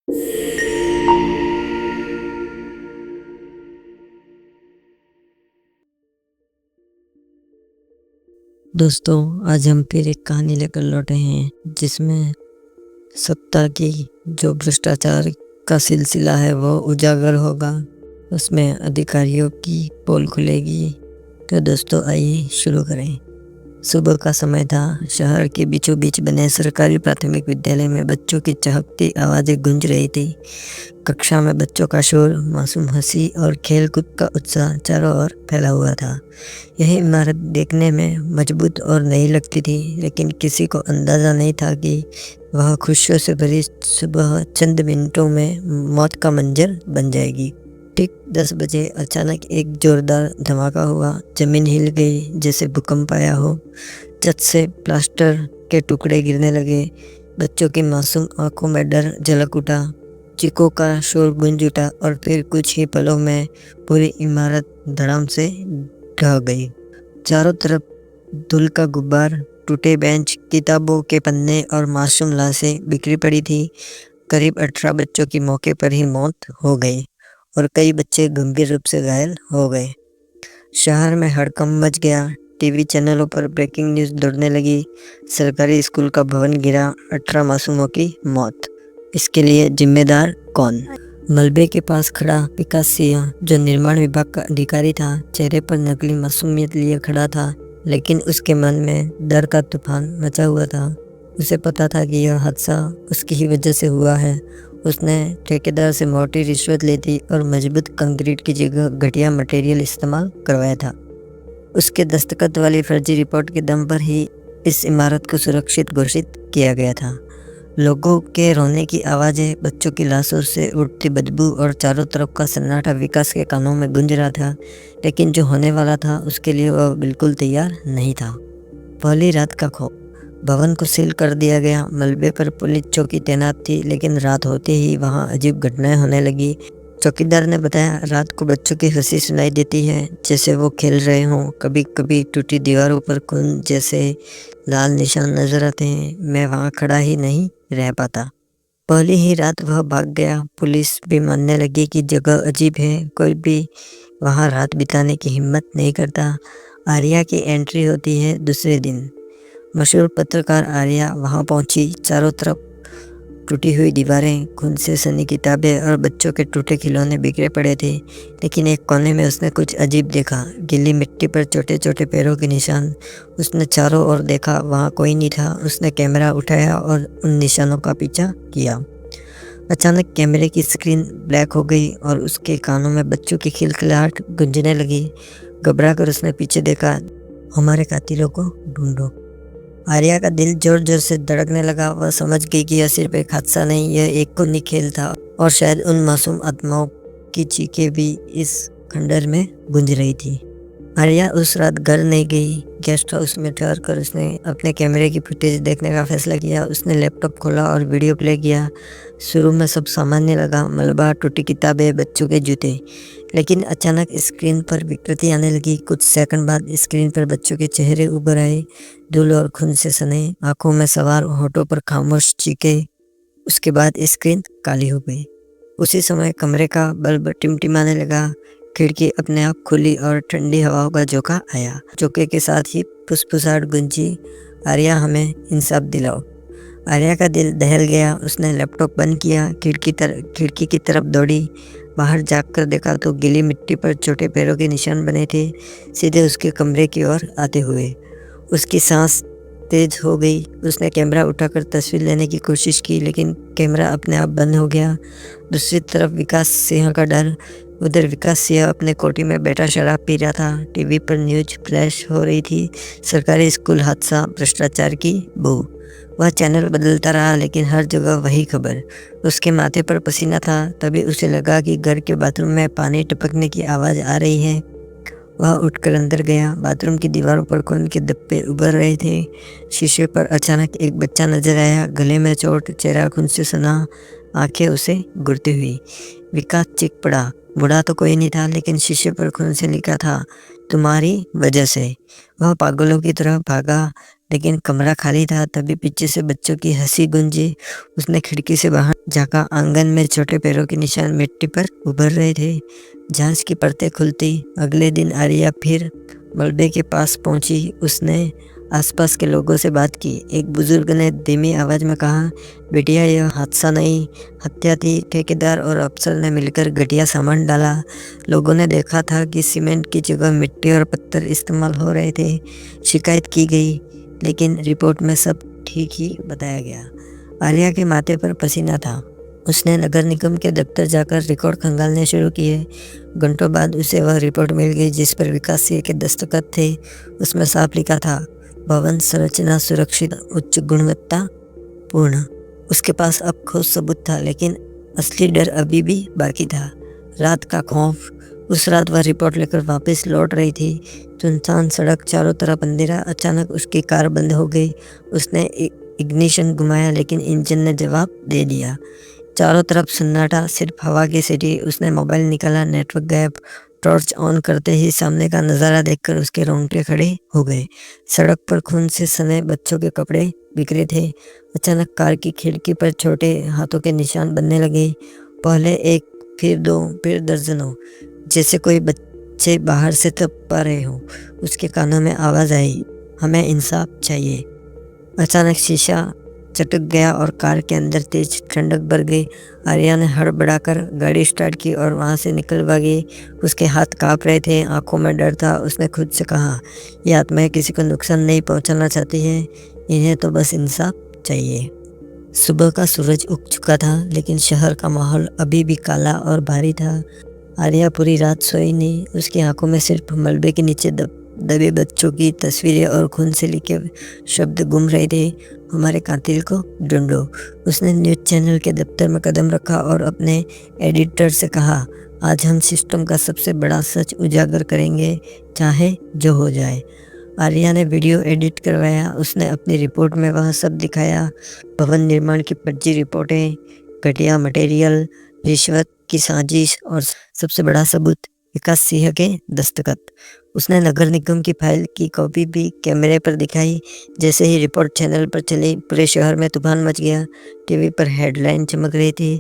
दोस्तों, आज हम फिर एक कहानी लेकर लौटे हैं जिसमें सत्ता की जो भ्रष्टाचार का सिलसिला है वो उजागर होगा। उसमें अधिकारियों की पोल खुलेगी। तो दोस्तों, आइए शुरू करें। सुबह का समय था। शहर के बीचों बीच बने सरकारी प्राथमिक विद्यालय में बच्चों की चहकती आवाज़ें गूंज रही थी। कक्षा में बच्चों का शोर, मासूम हंसी और खेलकूद का उत्साह चारों ओर फैला हुआ था। यह इमारत देखने में मजबूत और नई लगती थी, लेकिन किसी को अंदाज़ा नहीं था कि वह खुशियों से भरी सुबह चंद मिनटों में मौत का मंजर बन जाएगी। ठीक 10 बजे अचानक एक जोरदार धमाका हुआ। जमीन हिल गई जैसे भूकंप आया हो। छत से प्लास्टर के टुकड़े गिरने लगे। बच्चों की मासूम आंखों में डर झलक उठा। चीखों का शोर गूंज उठा और फिर कुछ ही पलों में पूरी इमारत धड़ाम से ढह गई। चारों तरफ धूल का गुब्बार, टूटे बेंच, किताबों के पन्ने और मासूम लाशें बिखरी पड़ी थी। करीब 18 बच्चों की मौके पर ही मौत हो गई और कई बच्चे गंभीर रूप से घायल हो गए। शहर में हड़कंप मच गया। टीवी चैनलों पर ब्रेकिंग न्यूज़ दौड़ने लगी। सरकारी स्कूल का भवन गिरा, 18 मासूमों की मौत। इसके लिए जिम्मेदार कौन? मलबे के पास खड़ा विकास सिंह, जो निर्माण विभाग का अधिकारी था, चेहरे पर नकली मासूमियत लिए खड़ा था, लेकिन उसके मन में डर का तूफान मचा हुआ था। उसे पता था कि यह हादसा उसकी ही वजह से हुआ है। उसने ठेकेदार से मोटी रिश्वत ली थी और मजबूत कंक्रीट की जगह घटिया मटेरियल इस्तेमाल करवाया था। उसके दस्तखत वाली फर्जी रिपोर्ट के दम पर ही इस इमारत को सुरक्षित घोषित किया गया था। लोगों के रोने की आवाज़ें, बच्चों की लाशों से उठती बदबू और चारों तरफ का सन्नाटा विकास के कानों में गूंज रहा था, लेकिन जो होने वाला था उसके लिए वह बिल्कुल तैयार नहीं था। पहली रात का खौफ। भवन को सील कर दिया गया। मलबे पर पुलिस चौकी तैनात थी, लेकिन रात होते ही वहां अजीब घटनाएं होने लगी। चौकीदार ने बताया, रात को बच्चों की हंसी सुनाई देती है, जैसे वो खेल रहे हों। कभी कभी टूटी दीवारों पर खून जैसे लाल निशान नजर आते हैं। मैं वहां खड़ा ही नहीं रह पाता। पहली ही रात वह भाग गया। पुलिस भी मानने लगी कि जगह अजीब है, कोई भी वहां रात बिताने की हिम्मत नहीं करता। आर्या की एंट्री होती है दूसरे दिन। मशहूर पत्रकार आर्या वहां पहुंची। चारों तरफ टूटी हुई दीवारें, खून से सनी किताबें और बच्चों के टूटे खिलौने बिखरे पड़े थे, लेकिन एक कोने में उसने कुछ अजीब देखा। गीली मिट्टी पर छोटे छोटे पैरों के निशान। उसने चारों ओर देखा, वहां कोई नहीं था। उसने कैमरा उठाया और उन निशानों का पीछा किया। अचानक कैमरे की स्क्रीन ब्लैक हो गई और उसके कानों में बच्चों की खिलखिलाहट गूंजने लगी। घबरा कर उसने पीछे देखा। हमारे कातिलों को ढूंढो। आर्या का दिल जोर जोर से धड़कने लगा। वह समझ गई कि यह सिर्फ एक हादसा नहीं, यह एक खूनी खेल था और शायद उन मासूम आत्माओं की चीखें भी इस खंडर में गूंज रही थी। आर्या उस रात घर नहीं गई। गेस्ट हाउस में ठहर कर उसने अपने कैमरे की फुटेज देखने का फैसला किया। उसने लैपटॉप खोला और वीडियो प्ले किया। शुरू में सब सामान्य लगा, मलबा, टूटी किताबें, बच्चों के जूते, लेकिन अचानक स्क्रीन पर विकृति आने लगी। कुछ सेकंड बाद स्क्रीन पर बच्चों के चेहरे उभर आए, धूल और खून से सने, आंखों में सवार, होठों पर खामोश चीखे। उसके बाद स्क्रीन काली हो गई। उसी समय कमरे का बल्ब टिमटिमाने लगा। खिड़की अपने आप खुली और ठंडी हवाओं का झोंका आया। झोंके के साथ ही फुसफुसाहट गूंजी, आर्या, हमें इंसाफ दिलाओ। आर्या का दिल दहल गया। उसने लैपटॉप बंद किया, खिड़की की तरफ दौड़ी। बाहर जाकर देखा तो गीली मिट्टी पर छोटे पैरों के निशान बने थे, सीधे उसके कमरे की ओर आते हुए। उसकी सांस तेज हो गई। उसने कैमरा उठाकर तस्वीर लेने की कोशिश की, लेकिन कैमरा अपने आप बंद हो गया। दूसरी तरफ विकास सिंह का डर। उधर विकास सिंह अपने कोठी में बैठा शराब पी रहा था। टीवी पर न्यूज फ्लैश हो रही थी। सरकारी स्कूल हादसा, भ्रष्टाचार की बू। वह चैनल बदलता रहा, लेकिन हर जगह वही खबर। उसके माथे पर पसीना था। तभी उसे लगा कि घर के बाथरूम में पानी टपकने की आवाज़ आ रही है। वह उठकर अंदर गया। बाथरूम की दीवारों पर खून के धब्बे उभर रहे थे। शीशे पर अचानक एक बच्चा नजर आया, गले में चोट, चेहरा खून से सना, आंखें उसे घूरती हुई। विकास चीख पड़ा। बूढ़ा तो कोई नहीं था, लेकिन शीशे पर खून से लिखा था, तुम्हारी वजह से। वह पागलों की तरह भागा। लेकिन कमरा खाली था। तभी पीछे से बच्चों की हंसी गूंजी। उसने खिड़की से बाहर झांका। आंगन में छोटे पैरों के निशान मिट्टी पर उभर रहे थे। जांच की परतें खुलती। अगले दिन आर्या फिर मलबे के पास पहुंची। उसने आसपास के लोगों से बात की। एक बुजुर्ग ने धीमी आवाज में कहा, बेटिया यह हादसा नहीं, हत्या थी। ठेकेदार और अफसर ने मिलकर घटिया सामान डाला। लोगों ने देखा था कि सीमेंट की जगह मिट्टी और पत्थर इस्तेमाल हो रहे थे। शिकायत की गई, लेकिन रिपोर्ट में सब ठीक ही बताया गया। आर्या के माथे पर पसीना था। उसने नगर निगम के दफ्तर जाकर रिकॉर्ड खंगालने शुरू किए। घंटों बाद उसे वह रिपोर्ट मिल गई जिस पर विकास सिंह के दस्तखत थे। उसमें साफ लिखा था, भवन संरचना सुरक्षित, उच्च गुणवत्ता पूर्ण। उसके पास अब ठोस सबूत था, लेकिन असली डर अभी भी बाकी था। रात का खौफ। उस रात वह रिपोर्ट लेकर वापस लौट रही थी। सुनसान सड़क, चारों तरफ अंधेरा। अचानक उसकी कार बंद हो गई। उसने इग्निशन घुमाया, लेकिन इंजन ने जवाब दे दिया। चारों तरफ सन्नाटा, सिर्फ हवा की सीटी। उसने मोबाइल निकाला, नेटवर्क गायब। टॉर्च ऑन करते ही सामने का नज़ारा देखकर उसके रोंगटे खड़े हो गए। सड़क पर खून से सने बच्चों के कपड़े बिखरे थे। अचानक कार की खिड़की पर छोटे हाथों के निशान बनने लगे। पहले एक, फिर दो, फिर दर्जनों, जैसे कोई बच्चे बाहर से तप पा रहे हो। उसके कानों में आवाज़ आई, हमें इंसाफ चाहिए। अचानक शीशा चटक गया और कार के अंदर तेज ठंडक भर गई। आर्या ने हड़बड़ाकर गाड़ी स्टार्ट की और वहां से निकल भागी। उसके हाथ कांप रहे थे, आंखों में डर था। उसने खुद से कहा, ये आत्माएं किसी को नुकसान नहीं पहुंचाना चाहती है, इन्हें तो बस इंसाफ चाहिए। सुबह का सूरज उग चुका था, लेकिन शहर का माहौल अभी भी काला और भारी था। आर्या पूरी रात सोई नहीं। उसकी आंखों में सिर्फ मलबे के नीचे दबे बच्चों की तस्वीरें और खून से लिखे शब्द घूम रहे थे, हमारे कातिल को ढूंढो। उसने न्यूज़ चैनल के दफ्तर में कदम रखा और अपने एडिटर से कहा, आज हम सिस्टम का सबसे बड़ा सच उजागर करेंगे, चाहे जो हो जाए। आर्या ने वीडियो एडिट करवाया। उसने अपनी रिपोर्ट में वह सब दिखाया, भवन निर्माण की फर्जी रिपोर्टें, घटिया मटेरियल, रिश्वत की साजिश और सबसे बड़ा सबूत, विकास सिंह के दस्तखत। उसने नगर निगम की फाइल की कॉपी भी कैमरे पर दिखाई। जैसे ही रिपोर्ट चैनल पर चली, पूरे शहर में तूफान मच गया। टीवी पर हेडलाइन चमक रही थी,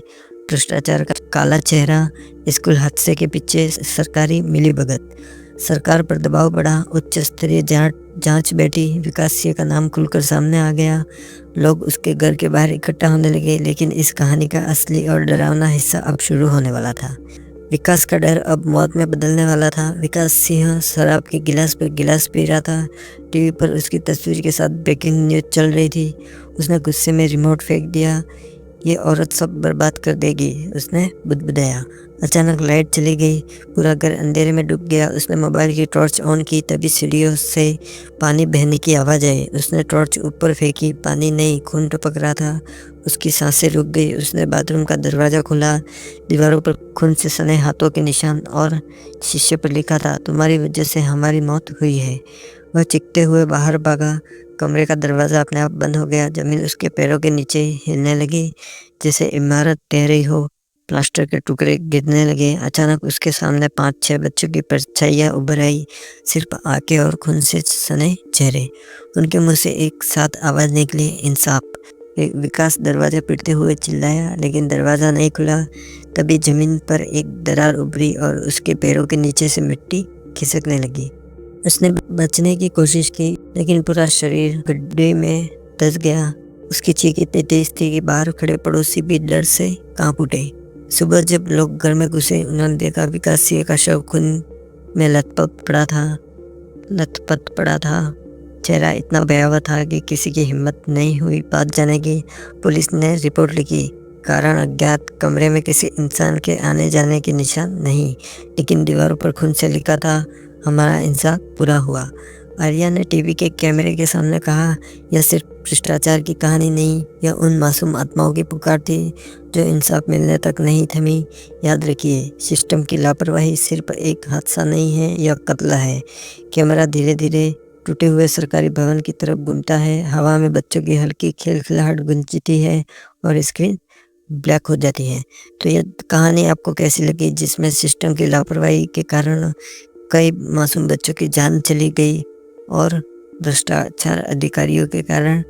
भ्रष्टाचार का काला चेहरा, स्कूल हादसे के पीछे सरकारी मिलीभगत। सरकार पर दबाव बढ़ा, उच्च स्तरीय जांच बैठी। विकास सिंह का नाम खुलकर सामने आ गया। लोग उसके घर के बाहर इकट्ठा होने लगे, लेकिन इस कहानी का असली और डरावना हिस्सा अब शुरू होने वाला था। विकास का डर अब मौत में बदलने वाला था। विकास सिंह शराब के गिलास पर गिलास पी रहा था। टीवी पर उसकी तस्वीर के साथ ब्रेकिंग न्यूज़ चल रही थी। उसने गुस्से में रिमोट फेंक दिया। ये औरत सब बर्बाद कर देगी, उसने बुदबुदाया। अचानक लाइट चली गई। पूरा घर अंधेरे में डूब गया। उसने मोबाइल की टॉर्च ऑन की, तभी सीढ़ियों से पानी बहने की आवाज़ आई। उसने टॉर्च ऊपर फेंकी, पानी नहीं, खून टपक रहा था। उसकी सांसें रुक गई। उसने बाथरूम का दरवाज़ा खोला। दीवारों पर खून से सने हाथों के निशान और शीशे पर लिखा था, तुम्हारी वजह से हमारी मौत हुई है। वह चीखते हुए बाहर भागा। कमरे का दरवाज़ा अपने आप बंद हो गया। जमीन उसके पैरों के नीचे हिलने लगी, जैसे इमारत तैर रही हो। प्लास्टर के टुकड़े गिरने लगे। अचानक उसके सामने 5-6 बच्चों की परछाइयाँ उभर आई, सिर्फ आंखें और खून से सने चेहरे। उनके मुंह से एक साथ आवाज़ निकली, इंसाफ। विकास दरवाज़ा पीटते हुए चिल्लाया, लेकिन दरवाज़ा नहीं खुला। तभी जमीन पर एक दरार उभरी और उसके पैरों के नीचे से मिट्टी खिसकने लगी। उसने बचने की कोशिश की, लेकिन पूरा शरीर गड्ढे में धंस गया। उसकी चीख इतनी तेज थी कि बाहर खड़े पड़ोसी भी डर से कांप उठे। सुबह जब लोग घर में घुसे, उन्होंने देखा विकास सिंह का शव खून में लथपथ पड़ा था। चेहरा इतना भयावह था कि किसी की हिम्मत नहीं हुई बात जाने की। पुलिस ने रिपोर्ट लिखी, कारण अज्ञात। कमरे में किसी इंसान के आने जाने के निशान नहीं, लेकिन दीवारों पर खून से लिखा था, हमारा इंसाफ पूरा हुआ। आर्या ने टीवी के कैमरे के सामने कहा, यह सिर्फ भ्रष्टाचार की कहानी नहीं, यह उन मासूम आत्माओं की पुकार थी जो इंसाफ मिलने तक नहीं थमी। याद रखिए, सिस्टम की लापरवाही सिर्फ एक हादसा नहीं है, यह कत्ल है। कैमरा धीरे धीरे टूटे हुए सरकारी भवन की तरफ घूमता है। हवा में बच्चों की हल्की खिलखिलाहट गूंजती है और स्क्रीन ब्लैक हो जाती है। तो यह कहानी आपको कैसी लगी, जिसमें सिस्टम की लापरवाही के कारण कई मासूम बच्चों की जान चली गई और भ्रष्टाचार अधिकारियों के कारण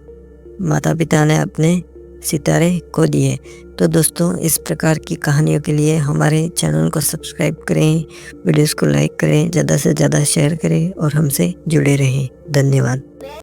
माता पिता ने अपने सितारे खो दिए। तो दोस्तों, इस प्रकार की कहानियों के लिए हमारे चैनल को सब्सक्राइब करें, वीडियोस को लाइक करें, ज़्यादा से ज़्यादा शेयर करें और हमसे जुड़े रहें। धन्यवाद।